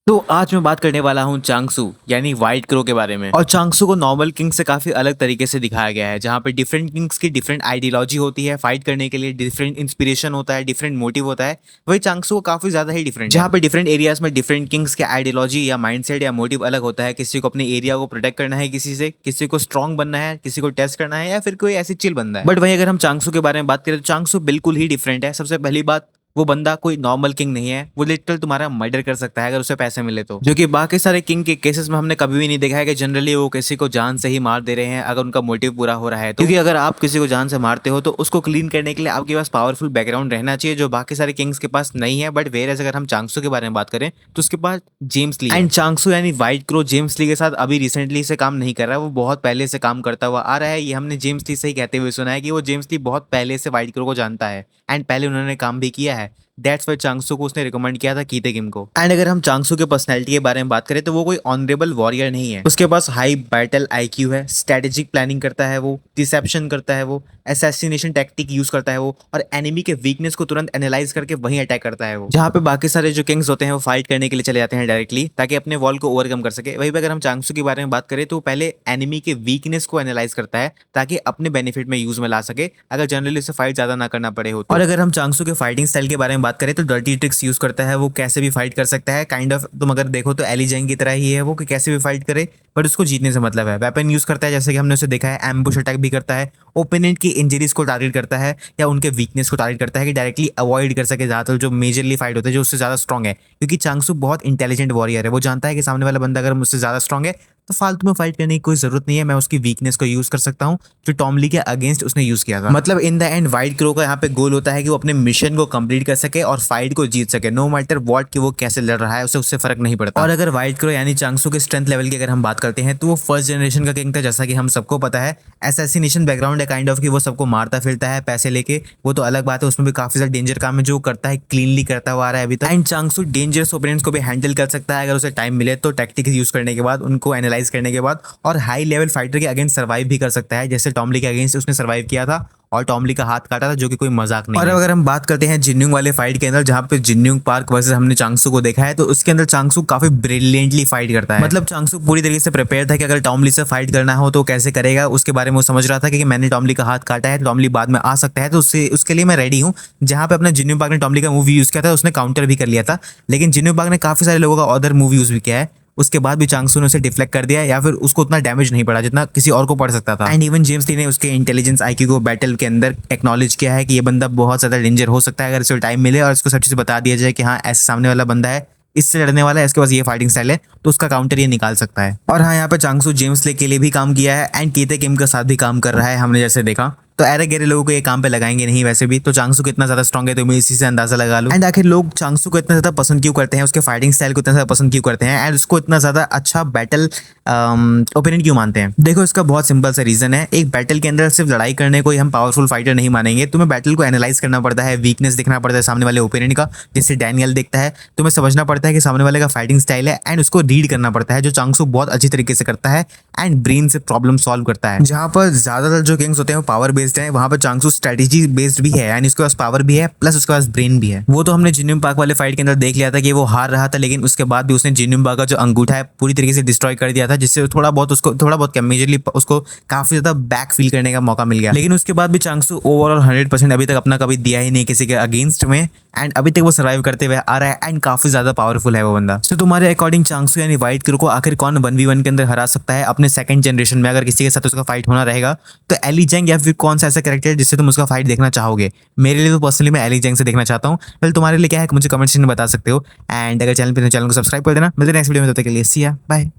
तो आज मैं बात करने वाला हूँ चांगसू यानी व्हाइट क्रो के बारे में। और चांगसू को नॉर्मल किंग से काफी अलग तरीके से दिखाया गया है, जहाँ पे डिफरेंट किंग्स की डिफरेंट आइडियोलॉजी होती है, फाइट करने के लिए डिफरेंट इंस्पिरेशन होता है, डिफरेंट मोटिव होता है। वही चांगसू को काफी ज्यादा ही डिफरेंट, जहाँ पे डिफरेंट एरियाज में डिफरेंट किंग्स के आइडियोलॉजी या माइंडसेट या मोटिव अलग होता है। किसी को अपने एरिया को प्रोटेक्ट करना है, किसी से किसी को स्ट्रॉन्ग बनना है, किसी को टेस्ट करना है, या फिर कोई ऐसी चिल बनना है। बट वही अगर हम चांगसू के बारे में बात करें तो चांगसू बिल्कुल ही डिफरेंट है। सबसे पहली बात, वो बंदा कोई नॉर्मल किंग नहीं है, वो लिटरल तुम्हारा मर्डर कर सकता है अगर उसे पैसे मिले तो, जो कि बाकी सारे किंग के केसेस में हमने कभी भी नहीं देखा है कि जनरली वो किसी को जान से ही मार दे रहे हैं अगर उनका मोटिव पूरा हो रहा है तो। क्योंकि अगर आप किसी को जान से मारते हो तो उसको क्लीन करने के लिए आपके पास पावरफुल बैकग्राउंड रहना चाहिए, जो बाकी सारे किंग्स के पास नहीं है। बट वेयर एज अगर हम चांगसू के बारे में बात करें तो उसके पास जेम्स ली, एंड चांगसू यानी व्हाइट क्रो जेम्स ली के साथ अभी रिसेंटली से काम नहीं कर रहा है, वो बहुत पहले से काम करता हुआ आ रहा है। ये हमने जेम्स ली से ही कहते हुए सुना है कि वो जेम्स ली बहुत पहले से व्हाइट क्रो को जानता है एंड पहले उन्होंने काम भी किया है। दैट्स वाई चांगसू को उसने रिकमेंड किया था कीते किम को। एंड अगर हम चांगसू के पर्सनैलिटी के बारे में बात करें तो वो कोई ऑनरेबल वॉरियर नहीं है। उसके पास हाई बैटल आईक्यू है, स्ट्रेटेजिक प्लानिंग करता है वो, डिसेप्शन करता है वो, असैसिनेशन टैक्टिक यूज करता है वो, और एनिमी के वीकनेस को तुरंत एनालाइज करके वहीं अटैक करता है वो। जहाँ पे बाकी सारे जो किंग्स होते हैं वो फाइट करने के लिए चले जाते हैं डायरेक्टली, ताकि अपने वॉल को ओवरकम कर सके। वहीं पे अगर हम चांगसू के बारे में बात करें तो पहले एनिमी के वीकनेस को एनालाइज करता है ताकि अपने बेनिफिट में यूज में ला सके, अगर जनरली उसे फाइट ज्यादा ना करना पड़े हो तो। और अगर हम चांगसू के फाइटिंग स्टाइल के बारे में बात करें तो डर्टी ट्रिक्स यूज करता है वो, कैसे भी फाइट कर सकता है। काइंड ऑफ तुम अगर देखो तो एली जैंग की तरह ही है वो, कि कैसे भी फाइट करे बट उसको जीतने से मतलब है। वेपन यूज करता है, जैसे कि हमने उसे देखा है, एम्बुश अटैक भी करता है, ओपोनेंट की इंजरीज को टारगेट करता है या उनके वीकनेस को टारगेट करता है कि डायरेक्टली अवॉइड कर सके ज्यादातर जो मेजरली फाइट होते हैं जो उससे ज्यादा स्ट्रॉन्ग है। क्योंकि चांगसू बहुत इंटेलिजेंट वॉरियर है, वो जानता है कि सामने वाला बंदा अगर मुझसे ज्यादा स्ट्रॉन्ग है तो फालतू में फाइट करने की कोई जरूरत नहीं है, मैं उसकी वीकनेस को यूज कर सकता हूँ, जो टॉम ली के अगेंस्ट उसने यूज किया था। मतलब in the end white crow का यहाँ पे गोल होता है कि वो अपने मिशन को कंप्लीट कर सके और फाइट को जीत सके, नो मैटर व्हाट कि वो कैसे लड़ रहा है, उससे फर्क नहीं पड़ता। और अगर व्हाइट क्रो यानी चांगसू के स्ट्रेंथ लेवल की अगर हम बात करते हैं तो वो फर्स्ट जनरेशन का किंग था, जैसा कि हम सबको पता है। असैसिनेशन बैकग्राउंड है काइंड ऑफ, कि वो सबको मारता फिरता है पैसे लेके, वो तो अलग बात है, उसमें भी काफी सारा डेंजर काम है जो करता है, क्लीनली करता हुआ आ रहा है अभी तक। एंड चांगसू डेंजरस ओपोनेंट्स को भी हैंडल कर सकता है अगर उसे टाइम मिले तो, टैक्टिक्स यूज करने के बाद, उनको एनालाइज करने के बाद, और हाई लेवल फाइटर के अगेंस्ट सर्वाइव भी कर सकता है, जैसे टॉम ली के अगेंस्ट उसने सर्वाइव किया था और टॉम ली का हाथ काटा था, जो कि कोई मजाक नहीं। और अगर हम बात करते हैं जिन्यूंग वाले फाइट के अंदर, जहाँ पे जिन्यूंग पार्क वर्सेस हमने चांगसू को देखा है, तो उसके अंदर चांगसू काफी ब्रिलियंटली फाइट करता है। मतलब चांगसू पूरी तरीके से प्रिपेयर था कि अगर टॉम ली से फाइट करना हो तो कैसे करेगा, उसके बारे में वो समझ रहा था कि मैंने टॉम ली का हाथ काटा है, टॉम ली बाद में आ सकता है, तो उसके लिए मैं रेडी हूँ। जहाँ पे अपना जिन्यूंग पार्क ने टॉम ली का मूवी यूज किया था उसने काउंटर भी कर लिया था, लेकिन जिन्यूंग पार्क ने काफी सारे लोगों का अदर मूवी यूज भी किया है, उसके बाद भी चांगसू ने उसे डिफ्लेक्ट कर दिया, या फिर उसको उतना डैमेज नहीं पड़ा जितना किसी और को पड़ सकता था। एंड इवन जेम्स ली ने उसके इंटेलिजेंस आईक्यू को बैटल के अंदर एक्नॉलेज किया है कि ये बंदा बहुत ज्यादा डेंजर हो सकता है अगर इसे टाइम मिले और इसको सब चीज़ बता दिया जाए कि हाँ ऐसे सामने वाला बंदा है, इससे लड़ने वाला है, इसके पास ये फाइटिंग स्टाइल है, तो उसका काउंटर ये निकाल सकता है। और हाँ, यहाँ पे चांगसू जेम्स ली के लिए भी काम किया है एंड कीते किम के साथ भी काम कर रहा है, हमने जैसे देखा। तो ऐरे गहरे लोगों को ये काम पे लगाएंगे नहीं वैसे भी, तो चांगसू कितना ज्यादा स्ट्रॉन्ग है तो मैं इसी से अंदाजा लगा लूं। एंड आखिर लोग चांगसू को इतना ज्यादा पसंद क्यों करते हैं, उसके फाइटिंग स्टाइल को इतना ज्यादा पसंद क्यों करते हैं, एंड उसको इतना ज्यादा अच्छा बैटल ओपोनेंट क्यों मानते हैं? देखो, इसका बहुत सिंपल सा रीजन है। एक बैटल के अंदर सिर्फ लड़ाई करने को ही हम पावरफुल फाइटर नहीं मानेंगे, तुम्हें बैटल को एनालाइज करना पड़ता है, वीकनेस देखना पड़ता है सामने वाले ओपोनेंट का, जैसे डैनियल देखता है, तुम्हें समझना पड़ता है कि सामने वाले का फाइटिंग स्टाइल है एंड उसको रीड करना पड़ता है, जो चांगसू बहुत अच्छी तरीके से करता है एंड ब्रेन से प्रॉब्लम सॉल्व करता है। जहाँ पर ज्यादातर जो किंग्स होते हैं वो पावर बेस्ड है, वहाँ पर चांगसू स्ट्रेटेजी बेस्ड भी है, यानी उसके पास पावर भी है प्लस उसके पास ब्रेन भी है। वो तो हमने जिन्यूंग पार्क वाले फाइट के अंदर देख लिया था कि वो हार रहा था, लेकिन उसके बाद भी उसने जिन्यूंग पार्क का जो अंगूठा है पूरी तरीके से डिस्ट्रॉय कर दिया था, जिससे थोड़ा बहुत मेजरली उसको काफी ज्यादा बैक फील करने का मौका मिल गया। लेकिन उसके बाद भी चांगसू ओवरऑल 100% अभी तक अपना कभी दिया ही नहीं किसी के अगेंस्ट में, एंड अभी तक वो सर्वाइव करते हुए आ रहा है एंड काफी ज्यादा पावरफुल है वो बंदा। तो तुम्हारे अकॉर्डिंग चांगसू यानी व्हाइट क्रो को आखिर कौन 1v1 के अंदर हरा सकता है अपने सेकंड जनरेशन में, अगर किसी के साथ उसका फाइट होना रहेगा तो एली जैंग, या फिर कौन सा ऐसा कैरेक्टर है जिससे तुम उसका फाइट देखना चाहोगे? मेरे लिए तो पर्सनली मैं एली जैंग से देखना चाहता हूँ। वेल, तुम्हारे लिए क्या है मुझे कमेंट सेक्शन में बता सकते हो, एंड अगर चैनल पर चैनल को सब्सक्राइब कर देना। मिलते हैं नेक्स्ट वीडियो में, तब तक के लिए सी या बाय।